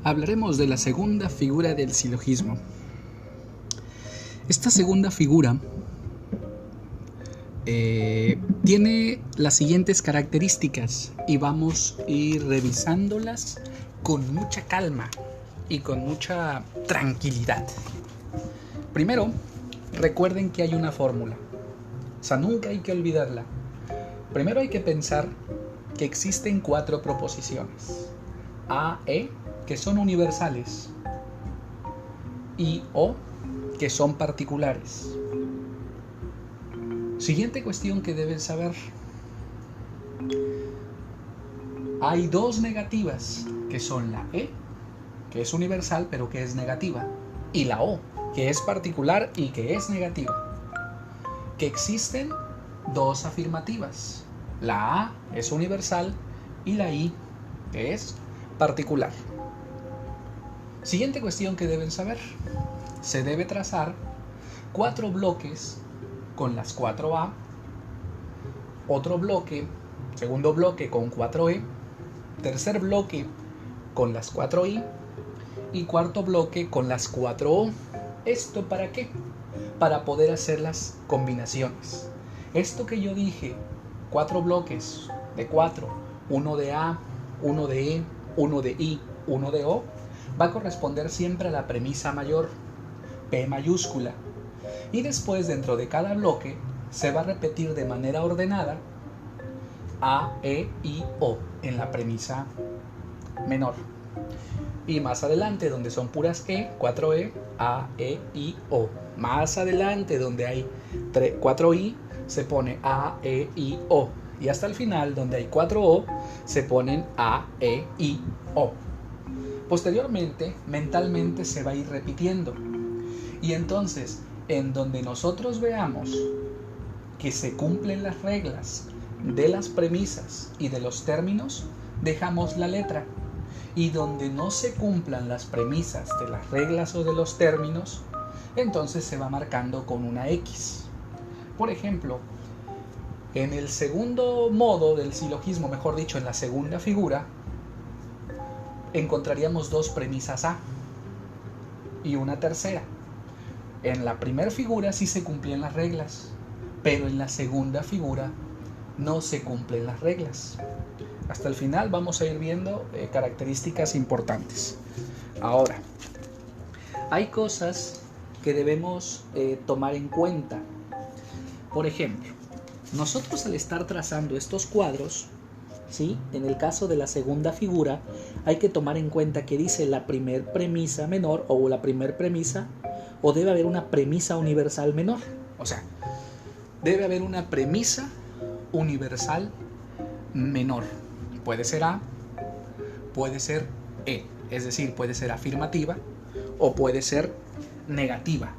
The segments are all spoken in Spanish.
Hablaremos de la segunda figura del silogismo. Esta segunda figura tiene las siguientes características y vamos a ir revisándolas con mucha calma y con mucha tranquilidad. Primero, recuerden que hay una fórmula, o sea, nunca hay que olvidarla. Primero hay que pensar que existen 4 proposiciones: A, E, que son universales, y O, que son particulares. Siguiente cuestión que deben saber: hay 2 negativas, que son la E, que es universal pero que es negativa, y la O, que es particular y que es negativa. Que existen 2 afirmativas: la A es universal y la I, que es particular. Siguiente cuestión que deben saber: se debe trazar 4 bloques con las 4A, otro bloque, segundo bloque con 4E, tercer bloque con las 4I y cuarto bloque con las 4O. ¿Esto para qué? Para poder hacer las combinaciones. Esto que yo dije, 4 bloques de 4, uno de A, uno de E, uno de I, uno de O, va a corresponder siempre a la premisa mayor, P mayúscula. Y después, dentro de cada bloque, se va a repetir de manera ordenada A, E, I, O en la premisa menor. Y más adelante, donde son puras E, 4E, A, E, I, O. Más adelante, donde hay 4I, se pone A, E, I, O. Y hasta el final, donde hay 4O, se ponen A, E, I, O. Posteriormente, mentalmente se va a ir repitiendo. Y entonces, en donde nosotros veamos que se cumplen las reglas de las premisas y de los términos, dejamos la letra. Y donde no se cumplan las premisas de las reglas o de los términos, entonces se va marcando con una X. Por ejemplo, en el segundo modo del silogismo, mejor dicho, en la segunda figura, encontraríamos 2 premisas A y una tercera. En la primera figura sí se cumplían las reglas, pero en la segunda figura no se cumplen las reglas. Hasta el final vamos a ir viendo características importantes. Ahora, hay cosas que debemos tomar en cuenta. Por ejemplo, nosotros al estar trazando estos cuadros, ¿sí? En el caso de la segunda figura, hay que tomar en cuenta que dice la primer premisa menor o la primer premisa o debe haber una premisa universal menor. O sea, debe haber una premisa universal menor. Puede ser A, puede ser E, es decir, puede ser afirmativa o puede ser negativa.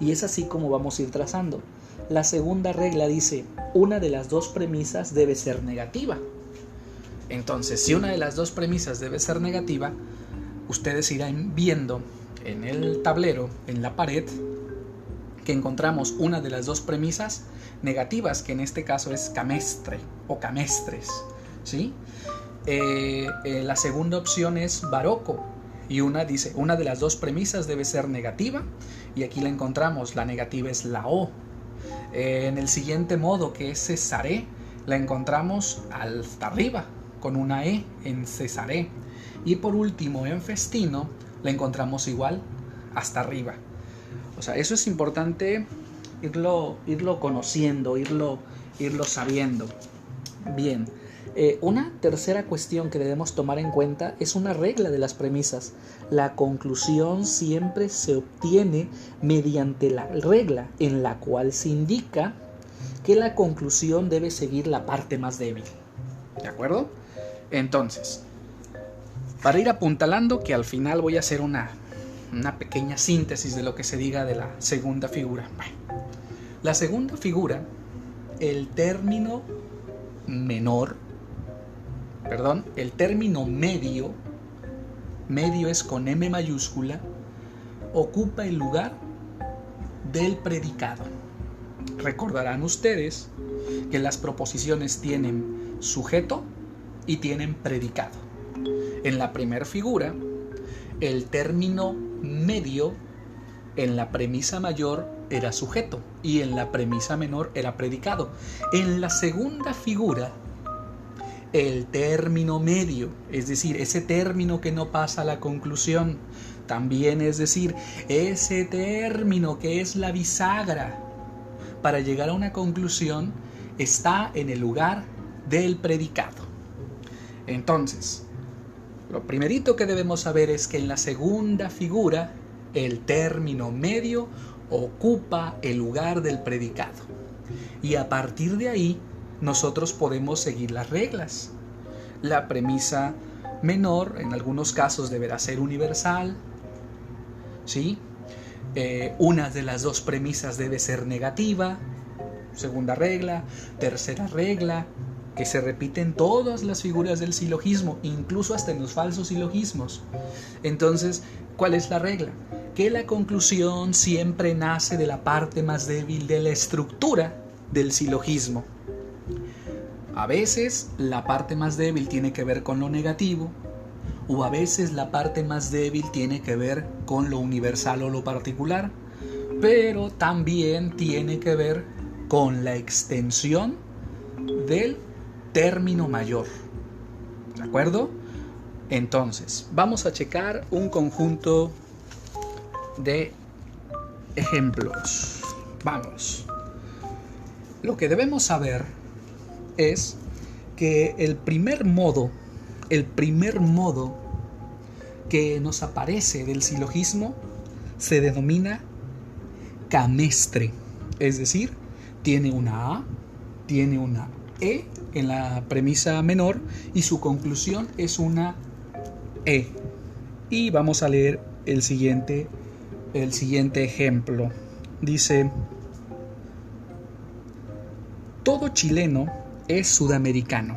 Y es así como vamos a ir trazando. La segunda regla dice, una de las dos premisas debe ser negativa. Entonces, si una de las dos premisas debe ser negativa, ustedes irán viendo en el tablero, en la pared, que encontramos una de las dos premisas negativas, que en este caso es camestre o camestres, ¿sí? La segunda opción es barroco, y una dice, una de las dos premisas debe ser negativa, y aquí la encontramos, la negativa es la O. En el siguiente modo, que es cesaré, la encontramos hasta arriba, con una E en cesaré. Y por último, en festino, la encontramos igual hasta arriba. O sea, eso es importante irlo conociendo, irlo sabiendo. Bien, una tercera cuestión que debemos tomar en cuenta es una regla de las premisas. La conclusión siempre se obtiene mediante la regla en la cual se indica que la conclusión debe seguir la parte más débil. ¿De acuerdo? Entonces, para ir apuntalando, que al final voy a hacer una pequeña síntesis de lo que se diga de la segunda figura. La segunda figura, el término medio es con M mayúscula, ocupa el lugar del predicado. Recordarán ustedes que las proposiciones tienen sujeto y tienen predicado. En la primera figura, el término medio en la premisa mayor era sujeto y en la premisa menor era predicado. En la segunda figura, el término medio, es decir, ese término que no pasa a la conclusión, también es decir, ese término que es la bisagra para llegar a una conclusión, está en el lugar del predicado. Entonces, lo primerito que debemos saber es que en la segunda figura, el término medio ocupa el lugar del predicado. Y a partir de ahí, nosotros podemos seguir las reglas. La premisa menor, en algunos casos, deberá ser universal, ¿sí? Una de las dos premisas debe ser negativa, segunda regla. Tercera regla, que se repite en todas las figuras del silogismo, incluso hasta en los falsos silogismos. Entonces, ¿cuál es la regla? Que la conclusión siempre nace de la parte más débil de la estructura del silogismo. A veces la parte más débil tiene que ver con lo negativo, o a veces la parte más débil tiene que ver con lo universal o lo particular, pero también tiene que ver con la extensión del término mayor. ¿De acuerdo? Entonces, vamos a checar un conjunto de ejemplos. Vamos. Lo que debemos saber es que el primer modo que nos aparece del silogismo se denomina camestre, es decir, tiene una A, tiene una E en la premisa menor y su conclusión es una E. Y vamos a leer el siguiente ejemplo. Dice: todo chileno es sudamericano.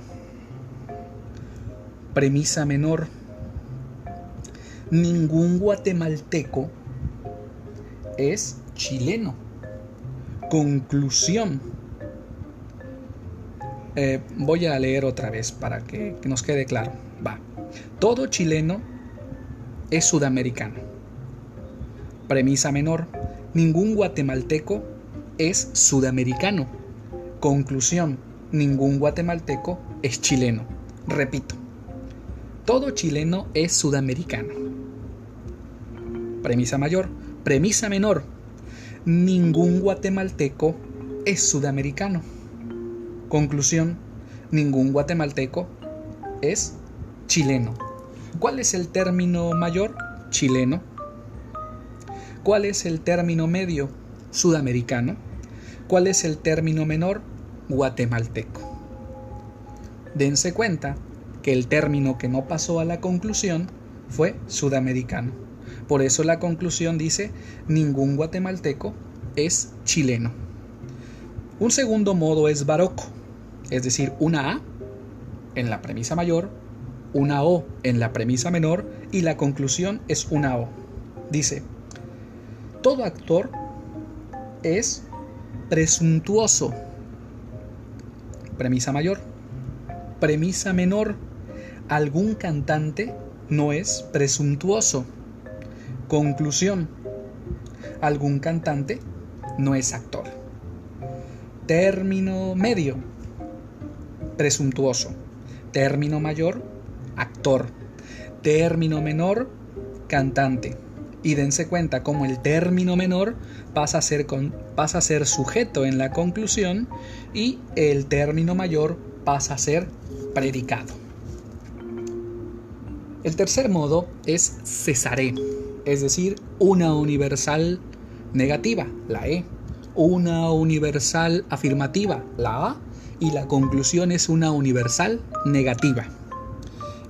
Premisa menor: ningún guatemalteco es chileno. Conclusión: voy a leer otra vez para que nos quede claro. Va. Todo chileno es sudamericano. Premisa menor: ningún guatemalteco es sudamericano. Conclusión: ningún guatemalteco es chileno. Repito, todo chileno es sudamericano. Premisa mayor. Premisa menor: ningún guatemalteco es sudamericano. Conclusión: ningún guatemalteco es chileno. ¿Cuál es el término mayor? Chileno. ¿Cuál es el término medio? Sudamericano. ¿Cuál es el término menor? Guatemalteco. Dense cuenta que el término que no pasó a la conclusión fue sudamericano. Por eso la conclusión dice: ningún guatemalteco es chileno. Un segundo modo es baroco, es decir, una A en la premisa mayor, una O en la premisa menor y la conclusión es una O. Dice: todo actor es presuntuoso. Premisa mayor. Premisa menor: algún cantante no es presuntuoso. Conclusión: algún cantante no es actor. Término medio: presuntuoso. Término mayor: actor. Término menor: cantante. Y dense cuenta cómo el término menor pasa a ser sujeto en la conclusión y el término mayor pasa a ser predicado. El tercer modo es cesaré, es decir, una universal negativa, la E, una universal afirmativa, la A, y la conclusión es una universal negativa.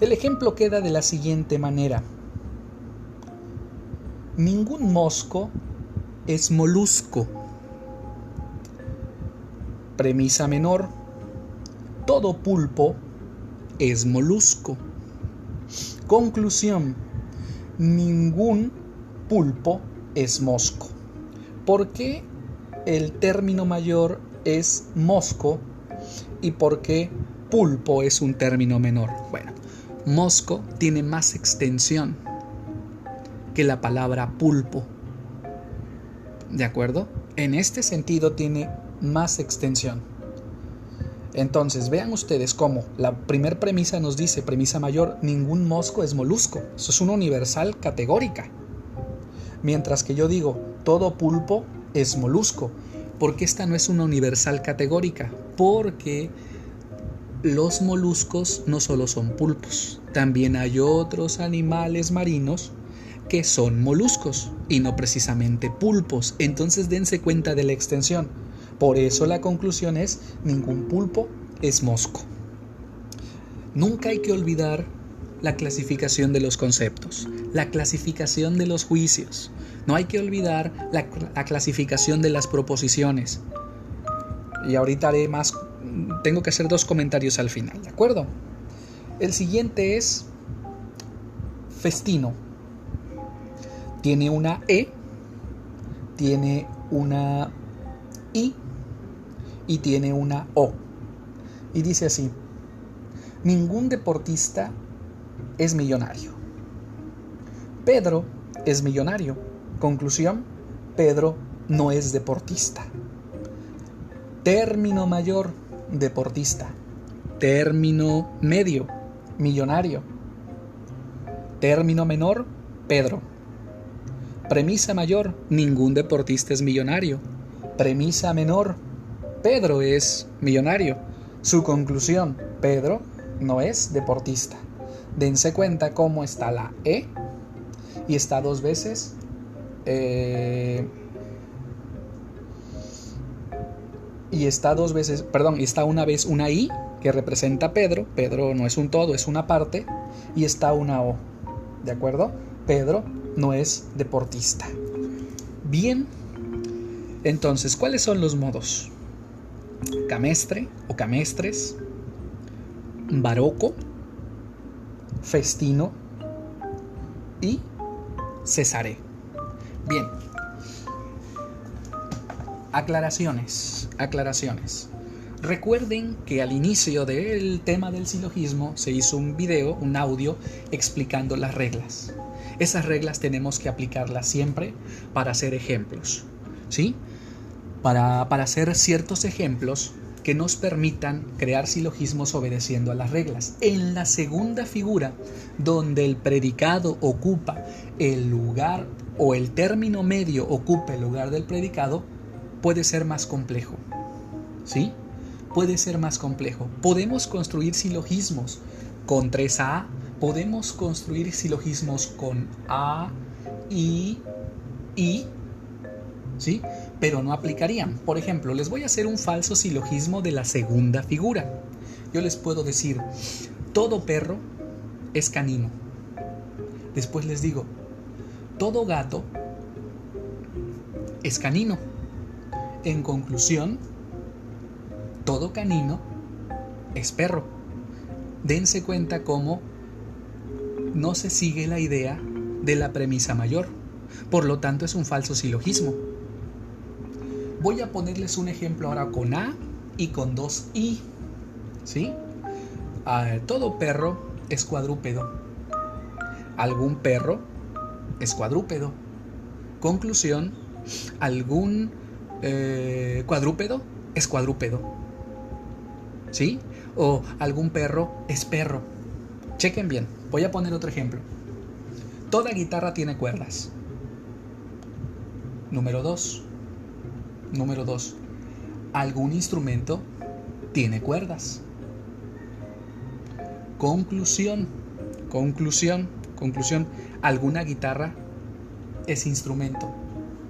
El ejemplo queda de la siguiente manera: ningún mosco es molusco. Premisa menor: todo pulpo es molusco. Conclusión: ningún pulpo es mosco. ¿Por qué el término mayor es mosco y por qué pulpo es un término menor? Bueno, mosco tiene más extensión que la palabra pulpo. ¿De acuerdo? En este sentido tiene más extensión. Entonces, vean ustedes cómo la primera premisa nos dice, premisa mayor: ningún mosco es molusco. Eso es una universal categórica. Mientras que yo digo, todo pulpo es molusco. ¿Por qué esta no es una universal categórica? Porque los moluscos no solo son pulpos, también hay otros animales marinos que son moluscos y no precisamente pulpos. Entonces dense cuenta de la extensión. Por eso la conclusión es: ningún pulpo es mosco. Nunca hay que olvidar la clasificación de los conceptos, la clasificación de los juicios. No hay que olvidar la clasificación de las proposiciones. Y ahorita tengo que hacer 2 comentarios al final, ¿de acuerdo? El siguiente es festino. Tiene una E, tiene una I y tiene una O. Y dice así: ningún deportista es millonario. Pedro es millonario. Conclusión: Pedro no es deportista. Término mayor: deportista. Término medio: millonario. Término menor: Pedro. Premisa mayor: ningún deportista es millonario. Premisa menor: Pedro es millonario. Su conclusión: Pedro no es deportista. Dense cuenta cómo está la E y está 2 veces y está una vez una I que representa a Pedro. Pedro no es un todo, es una parte. Y está una O. ¿De acuerdo? Pedro no es deportista. Bien, entonces, ¿cuáles son los modos? Camestre o camestres, baroco, festino y cesaré. Bien. Aclaraciones. Recuerden que al inicio del tema del silogismo se hizo un video, un audio, explicando las reglas. Esas reglas tenemos que aplicarlas siempre para hacer ejemplos, ¿sí? Para hacer ciertos ejemplos que nos permitan crear silogismos obedeciendo a las reglas. En la segunda figura, donde el predicado ocupa el lugar o el término medio ocupa el lugar del predicado, puede ser más complejo, ¿sí? Puede ser más complejo. Podemos construir silogismos con 3A, podemos construir silogismos con A, I, y, ¿sí? Pero no aplicarían. Por ejemplo, les voy a hacer un falso silogismo de la segunda figura. Yo les puedo decir, todo perro es canino. Después les digo, todo gato es canino. En conclusión, todo canino es perro. Dense cuenta cómo no se sigue la idea de la premisa mayor. Por lo tanto, es un falso silogismo. Voy a ponerles un ejemplo ahora con A y con dos I. ¿Sí? Todo perro es cuadrúpedo. Algún perro es cuadrúpedo. Conclusión, algún cuadrúpedo es cuadrúpedo. ¿Sí? O algún perro es perro. Chequen bien. Voy a poner otro ejemplo. Toda guitarra tiene cuerdas. Número 2. Algún instrumento tiene cuerdas. Conclusión. ¿Alguna guitarra es instrumento?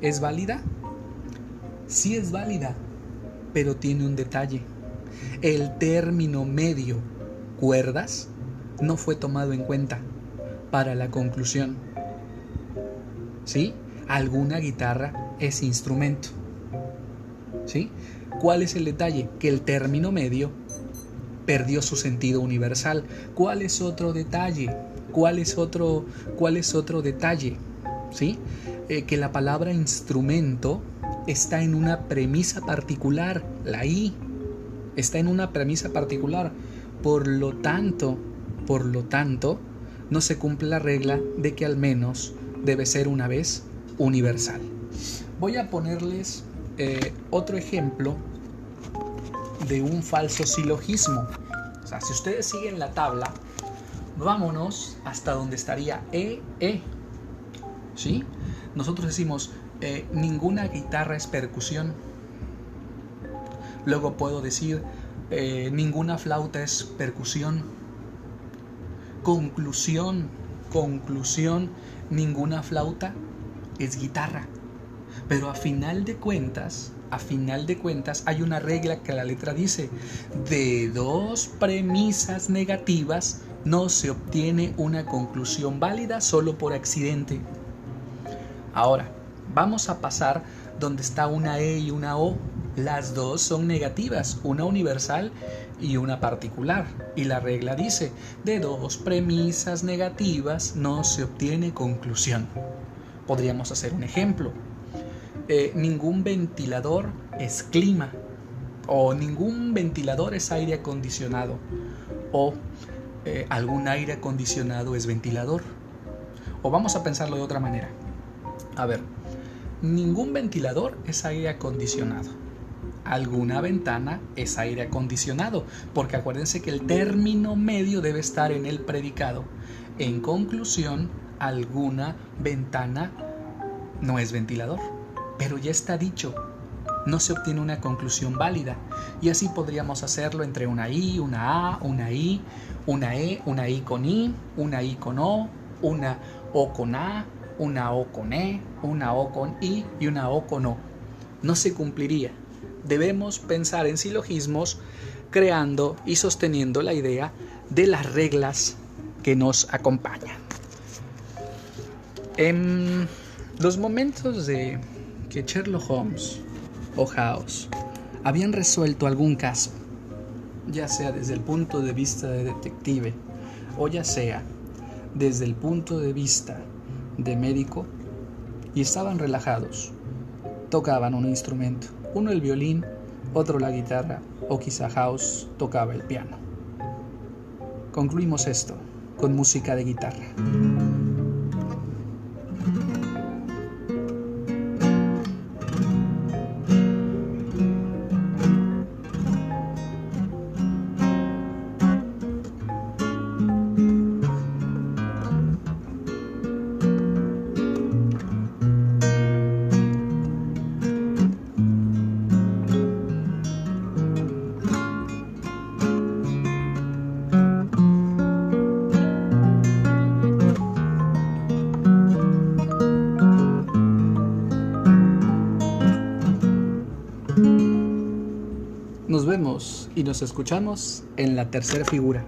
¿Es válida? Sí es válida, pero tiene un detalle. El término medio, cuerdas, no fue tomado en cuenta para la conclusión. ¿Sí? Alguna guitarra es instrumento. ¿Sí? ¿Cuál es el detalle? Que el término medio perdió su sentido universal. ¿Cuál es otro detalle? ¿Cuál es otro detalle? ¿Sí? Que la palabra instrumento está en una premisa particular, la I está en una premisa particular. Por lo tanto, no se cumple la regla de que al menos debe ser una vez universal. Voy a ponerles otro ejemplo de un falso silogismo. O sea, si ustedes siguen la tabla, vámonos hasta donde estaría E. ¿Sí? Nosotros decimos, ninguna guitarra es percusión. Luego puedo decir, ninguna flauta es percusión. Conclusión, ninguna flauta es guitarra. Pero a final de cuentas hay una regla que la letra dice, de dos premisas negativas no se obtiene una conclusión válida solo por accidente. Ahora, vamos a pasar donde está una E y una O. Las dos son negativas, una universal y una particular. Y la regla dice, de dos premisas negativas no se obtiene conclusión. Podríamos hacer un ejemplo. Ningún ventilador es clima. O ningún ventilador es aire acondicionado. O algún aire acondicionado es ventilador. O vamos a pensarlo de otra manera. A ver, ningún ventilador es aire acondicionado. Alguna ventana es aire acondicionado, porque acuérdense que el término medio debe estar en el predicado. En conclusión, alguna ventana no es ventilador, pero ya está dicho, no se obtiene una conclusión válida. Y así podríamos hacerlo entre una I, una A, una I, una E, una I con I, una I con O, una O con A, una O con E, una O con I y una O con O. No se cumpliría. Debemos pensar en silogismos creando y sosteniendo la idea de las reglas que nos acompañan. En los momentos de que Sherlock Holmes o House habían resuelto algún caso, ya sea desde el punto de vista de detective o ya sea desde el punto de vista de médico, y estaban relajados, tocaban un instrumento, uno el violín, otro la guitarra o quizá House tocaba el piano. Concluimos esto con música de guitarra. Nos vemos y nos escuchamos en la tercera figura.